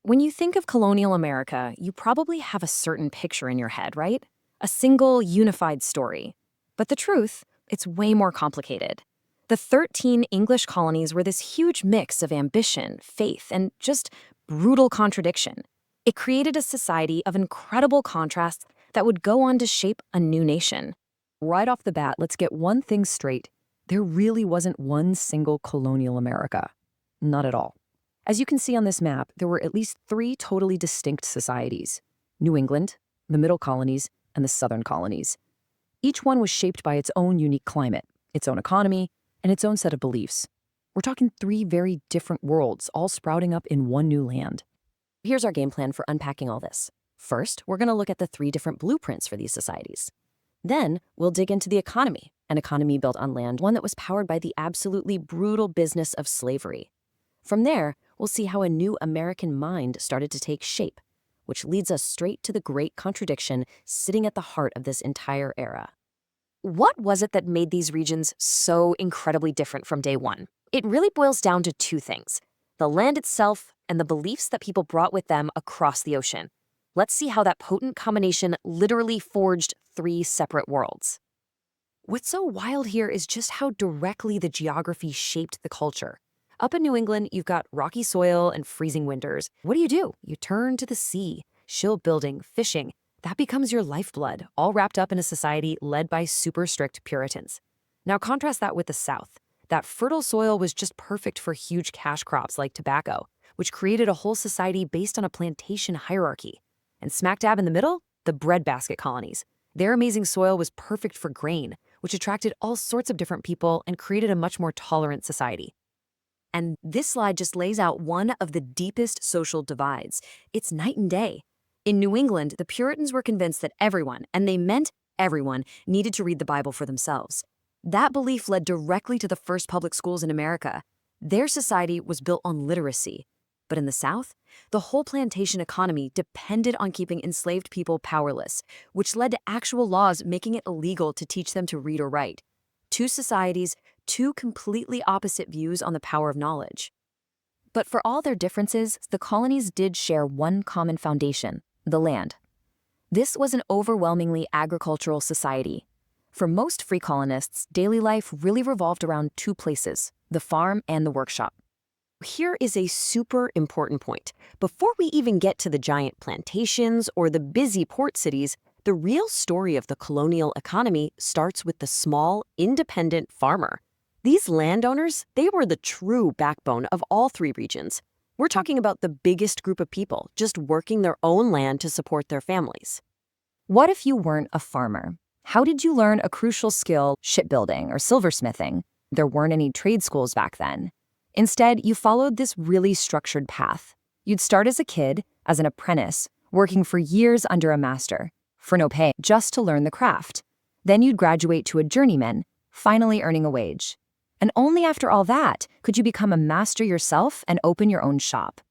When you think of colonial America, you probably have a certain picture in your head, right? A single, unified story. But the truth, it's way more complicated. The 13 English colonies were this huge mix of ambition, faith, and just brutal contradiction. It created a society of incredible contrasts that would go on to shape a new nation. Right off the bat, let's get one thing straight. There really wasn't one single colonial America. Not at all. As you can see on this map, there were at least three totally distinct societies: New England, the Middle Colonies, and the Southern Colonies. Each one was shaped by its own unique climate, its own economy, and its own set of beliefs. We're talking three very different worlds, all sprouting up in one new land. Here's our game plan for unpacking all this. First, we're going to look at the three different blueprints for these societies. Then, we'll dig into the economy, an economy built on land, one that was powered by the absolutely brutal business of slavery. From there, we'll see how a new American mind started to take shape, which leads us straight to the great contradiction sitting at the heart of this entire era. What was it that made these regions so incredibly different from day one? It really boils down to two things: the land itself and the beliefs that people brought with them across the ocean. Let's see how that potent combination literally forged three separate worlds. What's so wild here is just how directly the geography shaped the culture. Up in New England, you've got rocky soil and freezing winters. What do? You turn to the sea, shipbuilding, fishing. That becomes your lifeblood, all wrapped up in a society led by super strict Puritans. Now contrast that with the South. That fertile soil was just perfect for huge cash crops like tobacco, which created a whole society based on a plantation hierarchy. And smack dab in the middle, the breadbasket colonies. Their amazing soil was perfect for grain, which attracted all sorts of different people and created a much more tolerant society. And this slide just lays out one of the deepest social divides. It's night and day. In New England, the Puritans were convinced that everyone, and they meant everyone, needed to read the Bible for themselves. That belief led directly to the first public schools in America. Their society was built on literacy. But in the South, the whole plantation economy depended on keeping enslaved people powerless, which led to actual laws making it illegal to teach them to read or write. Two societies, two completely opposite views on the power of knowledge. But for all their differences, the colonies did share one common foundation: the land. This was an overwhelmingly agricultural society. For most free colonists, daily life really revolved around two places: the farm and the workshop. Here is a super important point. Before we even get to the giant plantations or the busy port cities, the real story of the colonial economy starts with the small, independent farmer. These landowners, they were the true backbone of all three regions. We're talking about the biggest group of people just working their own land to support their families. What if you weren't a farmer? How did you learn a crucial skill, shipbuilding or silversmithing? There weren't any trade schools back then. Instead, you followed this really structured path. You'd start as a kid, as an apprentice, working for years under a master, for no pay, just to learn the craft. Then you'd graduate to a journeyman, finally earning a wage. And only after all that could you become a master yourself and open your own shop.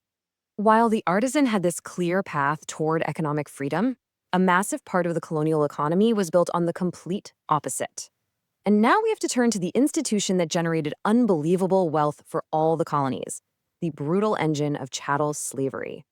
While the artisan had this clear path toward economic freedom, a massive part of the colonial economy was built on the complete opposite. And now we have to turn to the institution that generated unbelievable wealth for all the colonies: the brutal engine of chattel slavery.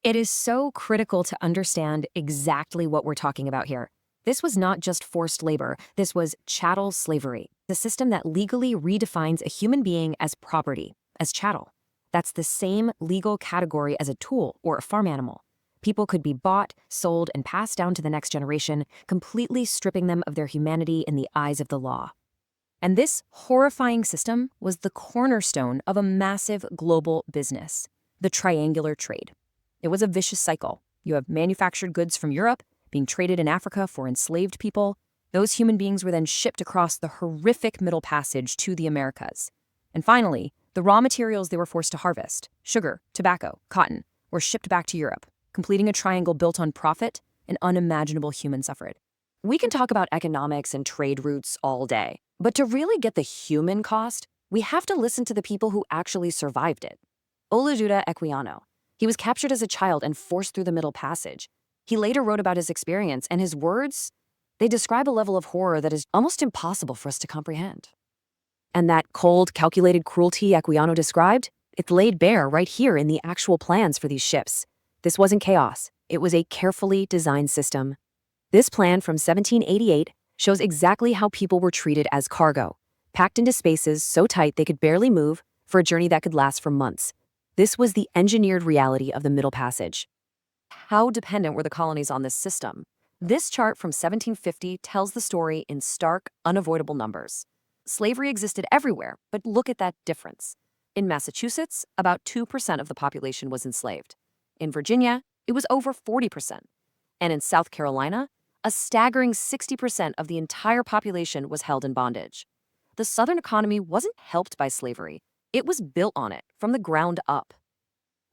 It is so critical to understand exactly what we're talking about here. This was not just forced labor, this was chattel slavery, the system that legally redefines a human being as property, as chattel. That's the same legal category as a tool or a farm animal. People could be bought, sold, and passed down to the next generation, completely stripping them of their humanity in the eyes of the law. And this horrifying system was the cornerstone of a massive global business: the triangular trade. It was a vicious cycle. You have manufactured goods from Europe being traded in Africa for enslaved people. Those human beings were then shipped across the horrific Middle Passage to the Americas. And finally, the raw materials they were forced to harvest, sugar, tobacco, cotton, were shipped back to Europe, completing a triangle built on profit and unimaginable human suffering. We can talk about economics and trade routes all day, but to really get the human cost, we have to listen to the people who actually survived it. Olajuda Equiano. He was captured as a child and forced through the Middle Passage. He later wrote about his experience, and his words, they describe a level of horror that is almost impossible for us to comprehend. And that cold, calculated cruelty Equiano described, It's laid bare right here in the actual plans for these ships. This wasn't chaos. It was a carefully designed system. This plan from 1788 shows exactly how people were treated as cargo, packed into spaces so tight they could barely move for a journey that could last for months. This was the engineered reality of the Middle Passage. How dependent were the colonies on this system? This chart from 1750 tells the story in stark, unavoidable numbers. Slavery existed everywhere, but look at that difference. In Massachusetts, about 2% of the population was enslaved. In Virginia, it was over 40%. And in South Carolina, a staggering 60% of the entire population was held in bondage. The Southern economy wasn't helped by slavery. It was built on it from the ground up.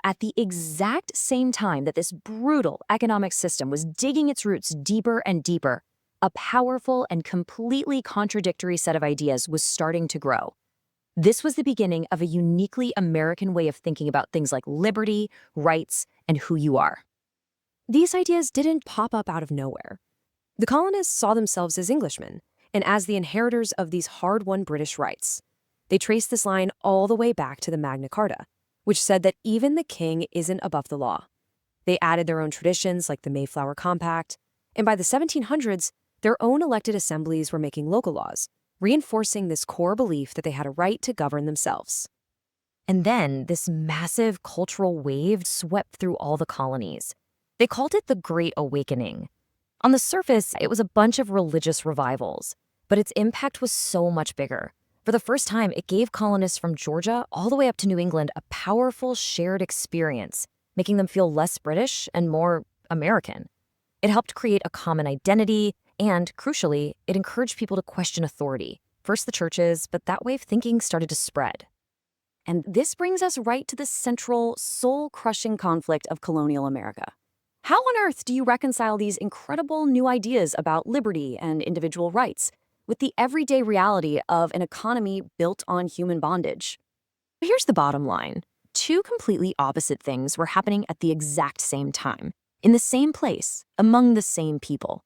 At the exact same time that this brutal economic system was digging its roots deeper and deeper, a powerful and completely contradictory set of ideas was starting to grow. This was the beginning of a uniquely American way of thinking about things like liberty, rights, and who you are. These ideas didn't pop up out of nowhere. The colonists saw themselves as Englishmen and as the inheritors of these hard-won British rights. They traced this line all the way back to the Magna Carta, which said that even the king isn't above the law. They added their own traditions like the Mayflower Compact, and by the 1700s, their own elected assemblies were making local laws, reinforcing this core belief that they had a right to govern themselves. And then this massive cultural wave swept through all the colonies. They called it the Great Awakening. On the surface, it was a bunch of religious revivals, but its impact was so much bigger. For the first time, it gave colonists from Georgia all the way up to New England a powerful shared experience, making them feel less British and more American. It helped create a common identity, and, crucially, it encouraged people to question authority. First the churches, but that way of thinking started to spread. And this brings us right to the central, soul-crushing conflict of colonial America. How on earth do you reconcile these incredible new ideas about liberty and individual rights with the everyday reality of an economy built on human bondage? Here's the bottom line. Two completely opposite things were happening at the exact same time, in the same place, among the same people.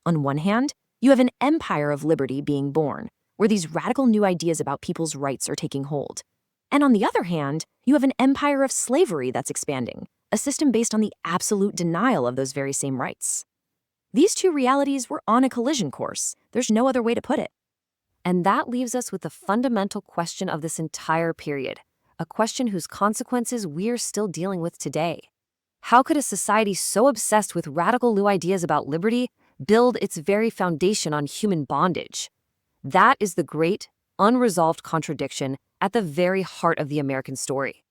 On one hand, you have an empire of liberty being born, where these radical new ideas about people's rights are taking hold. And on the other hand, you have an empire of slavery that's expanding, a system based on the absolute denial of those very same rights. These two realities were on a collision course. There's no other way to put it. And that leaves us with the fundamental question of this entire period, a question whose consequences we're still dealing with today. How could a society so obsessed with radical new ideas about liberty build its very foundation on human bondage? That is the great, unresolved contradiction at the very heart of the American story.